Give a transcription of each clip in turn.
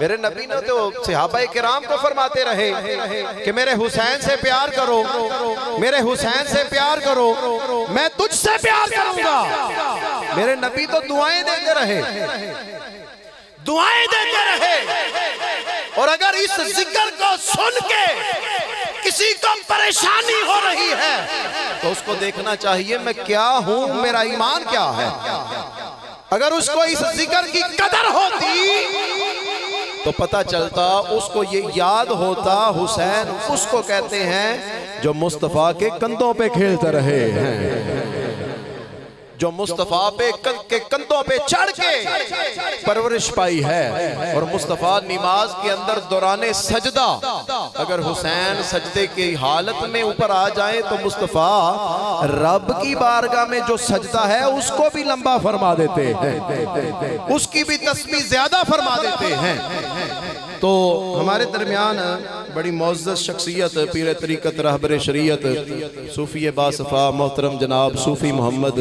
मेरे नबी ने तो सहाबा किराम को फरमाते रहे कि मेरे हुसैन से प्यार करो, मेरे हुसैन से प्यार करो, मैं तुझसे प्यार करूंगा। मेरे नबी तो दुआएं देते रहे, दुआएं देते रहे। और अगर इस जिक्र को सुन के किसी को परेशानी हो रही है तो उसको देखना चाहिए मैं क्या हूं, मेरा ईमान क्या है। अगर उसको इस जिक्र की कदर होती तो पता चलता, उसको ये याद होता हुसैन उसको कहते हैं जो मुस्तफा के कंधों पे खेलते रहे हैं, जो मुस्तफा के कंधों पे चढ़ के परवरिश पाई है। और मुस्तफा नमाज के अंदर दौराने सजदा, अगर हुसैन सजदे की हालत में ऊपर आ जाए तो मुस्तफा रब की बारगाह में जो सजदा है उसको भी लंबा फरमा देते हैं, उसकी भी तस्बीह ज्यादा फरमा देते हैं। तो हमारे दरमियान बड़ी मोअज़्ज़ज़ शख्सियत पीर तरीक़त रहबर शरीयत सूफ़ी बासफ़ा मोहतरम जनाब सूफ़ी मोहम्मद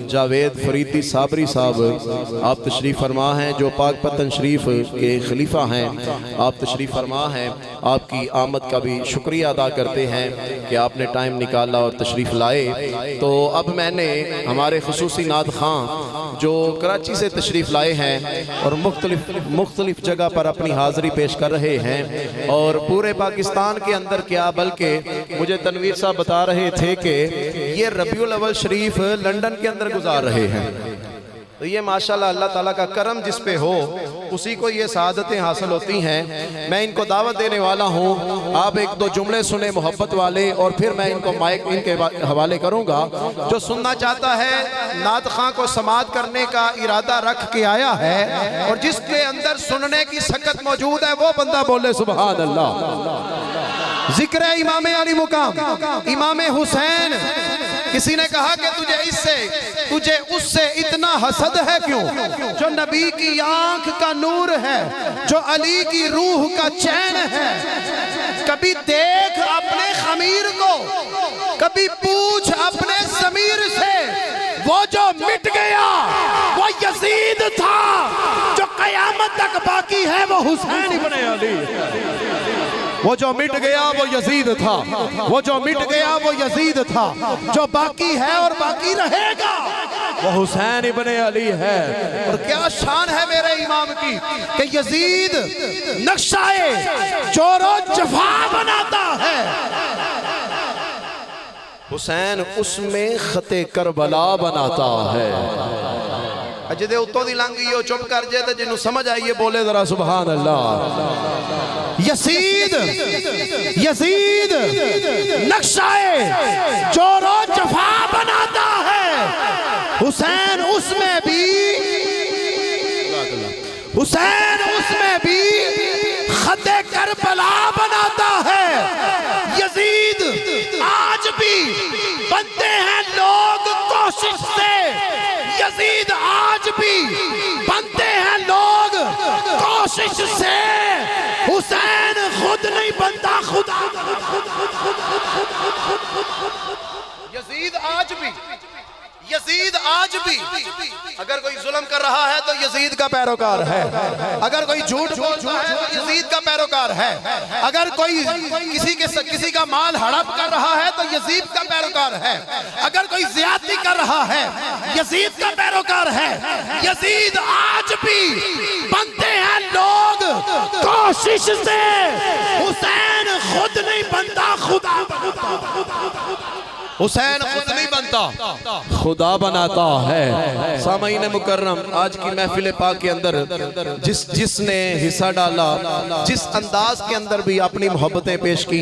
जावेद फरीदी साबरी साहब आप तशरीफ़ फरमा हैं, जो पाक पतन शरीफ के खलीफा हैं। आप तशरीफ़ फरमा हैं, आपकी आमद का भी शुक्रिया अदा करते हैं कि आपने टाइम निकाला और तशरीफ़ लाए। तो अब मैंने हमारे खुसूसी नात खां जो कराची से तशरीफ़ लाए हैं और मुख्तलिफ जगह पर अपनी हाज़िरी पेश कर रहे हैं, और पूरे पाकिस्तान के अंदर क्या बल्कि मुझे तनवीर साहब बता रहे थे कि ये रबीउल अव्वल शरीफ लंदन के अंदर गुजार रहे हैं। तो ये माशाल्लाह अल्लाह ताला का करम जिस पे हो उसी को ये सादतें हासिल होती हैं। मैं इनको दावत देने वाला हूँ, आप एक दो जुमले सुने मोहब्बत वाले और फिर मैं इनको माइक इनके हवाले करूँगा। जो सुनना चाहता है नात खां को समात करने का इरादा रख के आया है और जिसके अंदर सुनने की सकत मौजूद है वो बंदा बोले सुभान अल्लाह। जिक्र इमाम अली मुकाम इमाम हुसैन। किसी ने कहा कि तुझे उससे इतना हसद है क्यों, जो नबी की आंख का नूर है, जो अली की रूह का चैन है। कभी देख अपने खमीर को, कभी पूछ अपने ज़मीर से, वो जो मिट गया वो यजीद था, जो कयामत तक बाकी है वो हुसैन इब्ने अली। वो जो मिट गया वो यजीद था, वो जो मिट गया वो यजीद था, जो बाकी है और बाकी रहेगा वो हुसैन इब्ने अली है। और क्या शान है मेरे इमाम की कि यजीद नक्शाए जोरो जफा बनाता है, हुसैन उसमें खते करबला बनाता है। अजे दे उत्तों दी लंघ गई चुप कर जाए तो जिन्हों समझ आइए बोले जरा सुभान अल्लाह। यजीद यजीद नक्शाए जोरो जफा बनाता है, हुसैन उसमें भी, हुसैन उसमें भी खते करबला बनाता है। यजीद आज भी बनते हैं लोग कोशिश से, यजीद आज भी बनते हैं लोग कोशिश से, हुसैन खुद नहीं बनता खुदा। यजीद आज भी, यजीद आज भी अगर कोई जुल्म कर रहा है तो यजीद का पैरोकार है, अगर कोई झूठ बोल रहा है तो यजीद का पैरोकार है, अगर कोई किसी का माल हड़प कर रहा है तो यजीद का पैरोकार है, अगर कोई ज्यादती कर रहा है यजीद का पैरोकार है। यजीद आज भी बनते हैं लोग कोशिश से, हुसैन खुद नहीं बनता खुदा। हुसैन खुद नहीं बनता खुदा बनाता है। सामईन मुकर्रम, आज की महफिल पाक के अंदर जिसने हिस्सा डाला, जिस अंदाज के अंदर भी अपनी मोहब्बतें पेश की,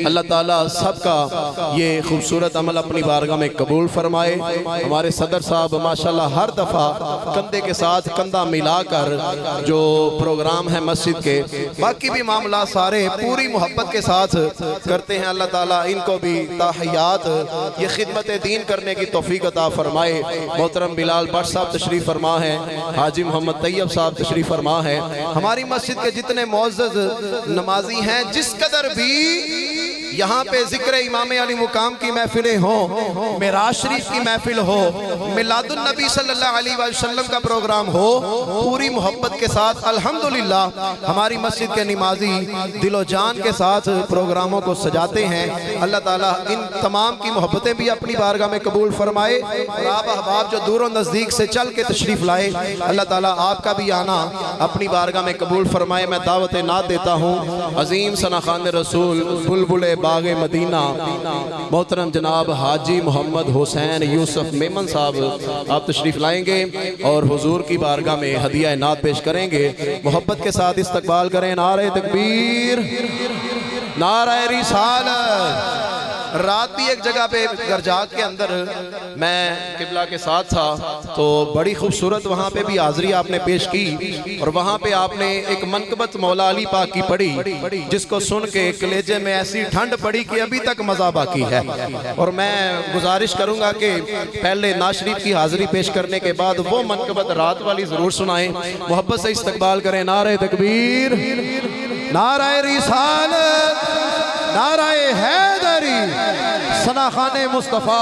अल्लाह ताला सबका ये खूबसूरत अमल अपनी बारगाह में कबूल फरमाए। हमारे सदर साहब माशाल्लाह हर दफ़ा कंधे के साथ कंधा मिलाकर जो प्रोग्राम है मस्जिद के, बाकी भी मामला सारे पूरी मोहब्बत के साथ करते हैं। अल्लाह ताला इनको भी ताहियात ये खिदमत दीन करने की तौफीक अता फरमाए। मोहतरम बिलाल भट्ट साहब तशरीफ फरमा है, हाजी मोहम्मद तैयब साहब तशरीफ फरमा है। हमारी मस्जिद के जितने मुअज़्ज़ज़ नमाजी हैं, जिस कदर भी यहाँ पे जिक्र इमाम अली मुकाम की महफिलें हो, मेराज शरीफ की महफिल हो, मिलादुन नबी सल्लल्लाहु अलैहि वसल्लम का प्रोग्राम हो, पूरी मोहब्बत के साथ अल्हम्दुलिल्लाह हमारी मस्जिद के निमाजी दिलो जान के साथ प्रोग्रामों को सजाते हैं। अल्लाह ताला इन तमाम की मोहब्बतें भी अपनी बारगाह में कबूल फरमाए। और आप अहबाब जो दूर नज़दीक से चल के तशरीफ़ लाए, अल्लाह ताला आपका भी आना अपनी बारगाह में कबूल फरमाए। मैं दावत नात देता हूँ अजीम सना खान रसूल बुलबुल बागे मदीना मोहतरम जनाब हाजी मोहम्मद हुसैन यूसुफ मेमन साहब, आप तशरीफ़ लाएंगे और हुजूर की बारगाह में हदिया नात पेश करेंगे। मोहब्बत के साथ इस्तकबाल करें। नारे तकबीर, नारे रिसालत। रात भी एक जगह पे गरजाक के अंदर मैं किबला के साथ था, तो बड़ी खूबसूरत वहाँ पे भी हाज़री आपने पेश की और वहाँ पे आपने एक मनकबत मौला अली पाक की पढ़ी, जिसको सुन के कलेजे में ऐसी ठंड पड़ी कि अभी तक मज़ा बाकी है। और मैं गुजारिश करूँगा कि पहले नाज़ शरीफ की हाज़री पेश करने के बाद वो मनकबत रात वाली ज़रूर सुनाएं। मोहब्बत से इस्तकबाल करें। नारे तकबीर, नारे रिसालत, नारे हैदरी, सना खाने मुस्तफ़ा।